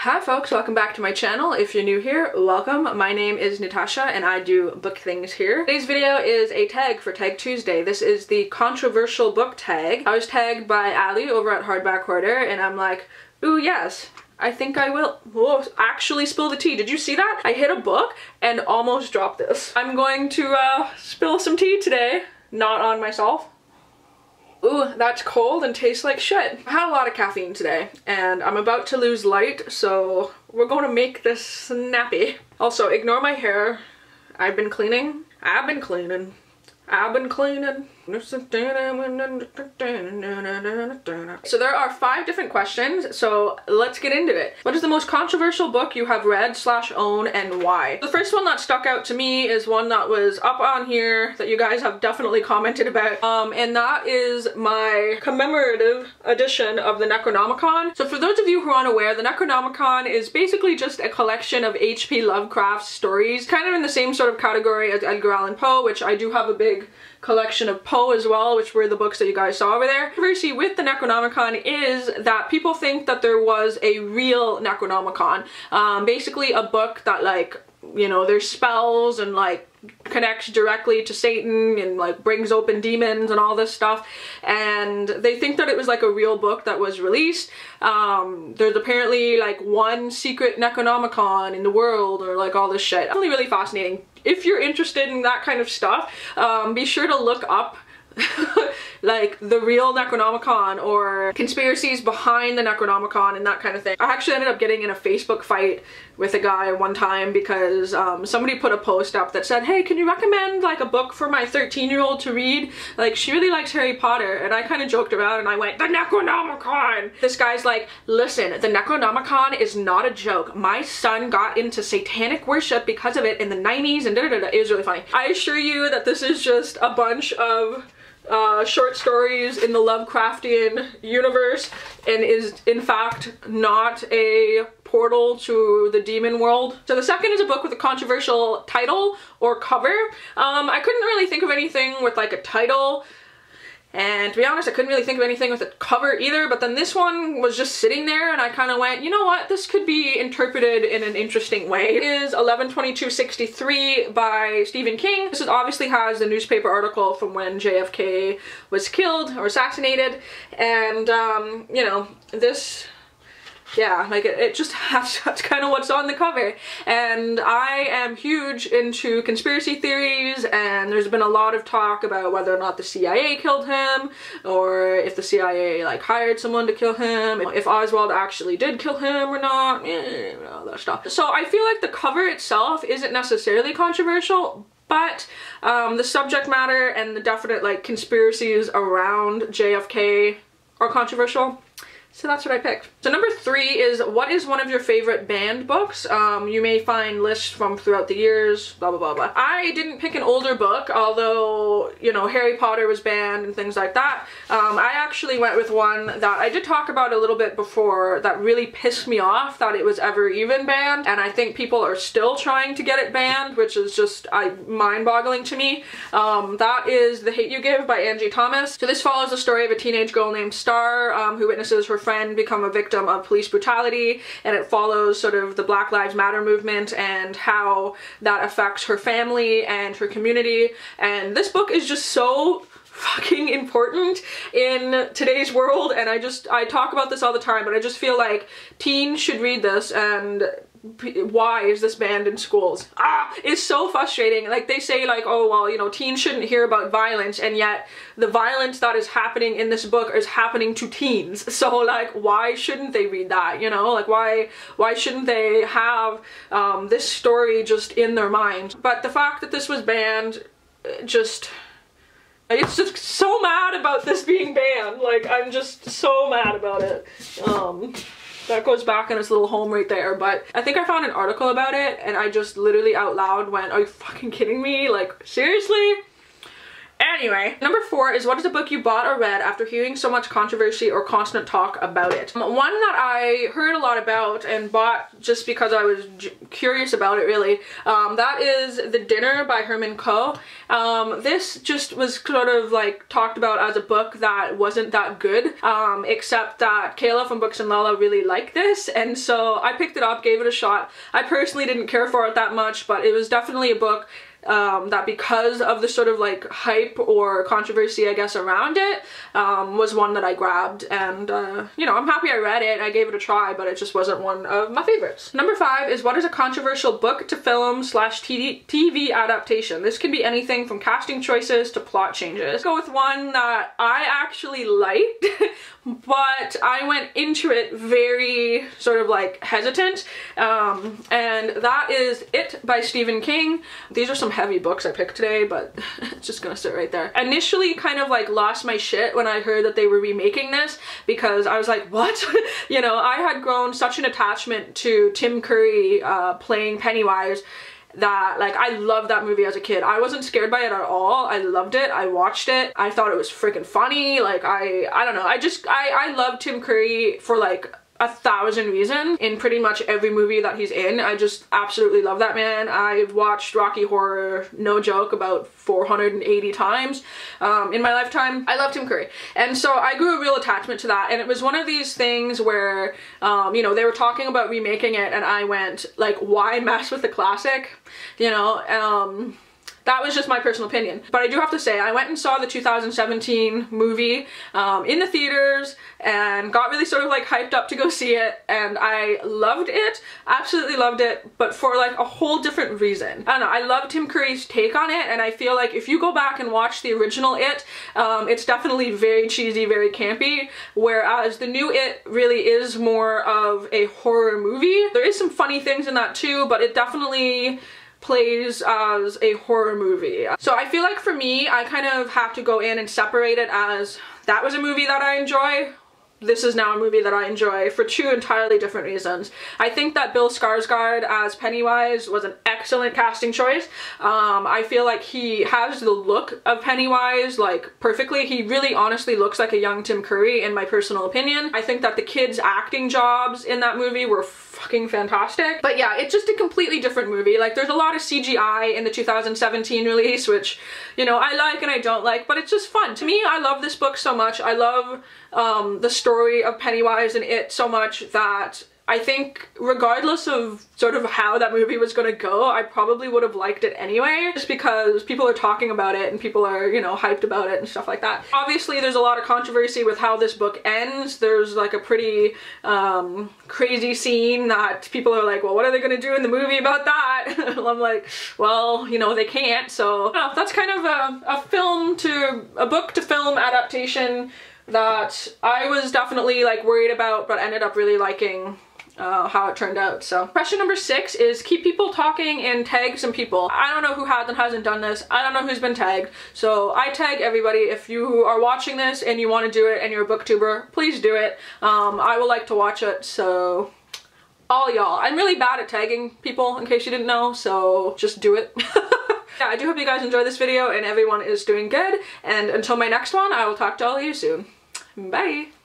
Hi folks, welcome back to my channel. If you're new here, welcome. My name is Natasha and I do book things here. Today's video is a tag for Tag Tuesday. This is the controversial book tag. I was tagged by Ali over at Hardback Hoarder and I'm like, ooh yes, I think I will. Whoa, actually spill the tea. Did you see that? I hit a book and almost dropped this. I'm going to spill some tea today, not on myself. Ooh, that's cold and tastes like shit. I had a lot of caffeine today and I'm about to lose light, so we're going to make this snappy. Also, ignore my hair. I've been cleaning. So there are 5 different questions, so let's get into it. What is the most controversial book you have read / own and why? The first one that stuck out to me is one that was up on here that you guys have definitely commented about, and that is my commemorative edition of the Necronomicon. So for those of you who are unaware, the Necronomicon is basically just a collection of H.P. Lovecraft's stories, kind of in the same sort of category as Edgar Allan Poe, which I do have a big collection of Poe as well, which were the books that you guys saw over there. The controversy with the Necronomicon is that people think that there was a real Necronomicon. Basically a book that, like, you know, there's spells and like connects directly to Satan and like brings open demons and all this stuff, and they think that it was like a real book that was released. There's apparently like one secret Necronomicon in the world or like all this shit. Really, really fascinating. If you're interested in that kind of stuff, be sure to look up like the real Necronomicon or conspiracies behind the Necronomicon and that kind of thing. I actually ended up getting in a Facebook fight with a guy one time because somebody put a post up that said, hey, can you recommend like a book for my 13-year-old to read? Like, she really likes Harry Potter. And I kind of joked around and I went, the Necronomicon! This guy's like, listen, the Necronomicon is not a joke. My son got into satanic worship because of it in the 90s and da-da-da-da. It was really funny. I assure you that this is just a bunch of short stories in the Lovecraftian universe and is in fact not a portal to the demon world. So the second is a book with a controversial title or cover. I couldn't really think of anything with like a title, and to be honest, I couldn't really think of anything with a cover either, but then this one was just sitting there and I kind of went, you know what, this could be interpreted in an interesting way. It is 11/22/63 by Stephen King. This obviously has the newspaper article from when JFK was killed or assassinated, and you know, this, yeah, like it just has, that's kind of what's on the cover. And I am huge into conspiracy theories, and there's been a lot of talk about whether or not the CIA killed him, or if the CIA like hired someone to kill him, if Oswald actually did kill him or not, all that stuff. So I feel like the cover itself isn't necessarily controversial, but the subject matter and the definite like conspiracies around JFK are controversial. So that's what I picked. So number 3 is, what is one of your favorite banned books? You may find lists from throughout the years, blah blah blah blah. I didn't pick an older book, although, you know, Harry Potter was banned and things like that. I actually went with one that I did talk about a little bit before that really pissed me off that it was ever even banned, and I think people are still trying to get it banned, which is just mind-boggling to me. That is The Hate You Give by Angie Thomas. So this follows the story of a teenage girl named Star who witnesses her friend become a victim of police brutality, and it follows sort of the Black Lives Matter movement and how that affects her family and her community. And this book is just so fucking important in today's world, and I talk about this all the time, but I just feel like teens should read this. And why is this banned in schools? It's so frustrating. Like, they say like, oh well, you know, teens shouldn't hear about violence, and yet the violence that is happening in this book is happening to teens. So like, why shouldn't they read that, you know? Like, why shouldn't they have this story just in their mind? But the fact that this was banned, it's just so mad about this being banned. Like, I'm just so mad about it. That goes back in its little home right there, but I think I found an article about it and I just literally out loud went, are you fucking kidding me? Like, seriously? Anyway, number 4 is what is a book you bought or read after hearing so much controversy or constant talk about it? One that I heard a lot about and bought just because I was curious about it, really, that is The Dinner by Herman Coe. This just was sort of like talked about as a book that wasn't that good, except that Kayla from Books and Lala really liked this, and so I picked it up, gave it a shot. I personally didn't care for it that much, but it was definitely a book that, because of the sort of like hype or controversy, I guess, around it, was one that I grabbed, and you know, I'm happy I read it. I gave it a try, but it just wasn't one of my favorites. Number 5 is what is a controversial book to film / TV adaptation? This can be anything from casting choices to plot changes. Let's go with one that I actually liked but I went into it very sort of like hesitant, and that is It by Stephen King. These are some heavy books I picked today, but it's just gonna sit right there. Initially kind of like lost my shit when I heard that they were remaking this, because I was like, what? You know, I had grown such an attachment to Tim Curry playing Pennywise that, like, I loved that movie as a kid. I wasn't scared by it at all. I loved it. I watched it. I thought it was freaking funny. Like, I don't know. I love Tim Curry for like 1,000 reasons in pretty much every movie that he's in. I just absolutely love that man. I've watched Rocky Horror, no joke, about 480 times in my lifetime. I love Tim Curry, and so I grew a real attachment to that, and it was one of these things where you know, they were talking about remaking it and I went like, why mess with the classic, you know? That was just my personal opinion. But I do have to say, I went and saw the 2017 movie in the theaters and got really sort of like hyped up to go see it, and I loved it, absolutely loved it, but for like a whole different reason. I don't know, I loved Tim Curry's take on it, and I feel like if you go back and watch the original It, it's definitely very cheesy, very campy, whereas the new It really is more of a horror movie. There is some funny things in that too, but it definitely plays as a horror movie. So I feel like for me, I kind of have to go in and separate it as that was a movie that I enjoy. This is now a movie that I enjoy for two entirely different reasons. I think that Bill Skarsgård as Pennywise was an excellent casting choice. I feel like he has the look of Pennywise like perfectly. He really honestly looks like a young Tim Curry in my personal opinion. I think that the kids' acting jobs in that movie were fucking fantastic. But yeah, it's just a completely different movie. Like, there's a lot of CGI in the 2017 release, which, you know, I like and I don't like, but it's just fun. To me, I love this book so much. I love the story of Pennywise and It so much that I think regardless of sort of how that movie was gonna go, I probably would have liked it anyway, just because people are talking about it and people are, you know, hyped about it and stuff like that. Obviously, there's a lot of controversy with how this book ends. There's like a pretty crazy scene that people are like, well, what are they gonna do in the movie about that? I'm like, well, you know, they can't. So, you know, that's kind of a book to film adaptation that I was definitely like worried about, but ended up really liking how it turned out. So question number 6 is keep people talking and tag some people. I don't know who has and hasn't done this. I don't know who's been tagged. So I tag everybody. If you are watching this and you want to do it and you're a booktuber, please do it. I will like to watch it. So all y'all. I'm really bad at tagging people, in case you didn't know, so just do it. Yeah, I do hope you guys enjoyed this video and everyone is doing good, and until my next one, I will talk to all of you soon. Bye!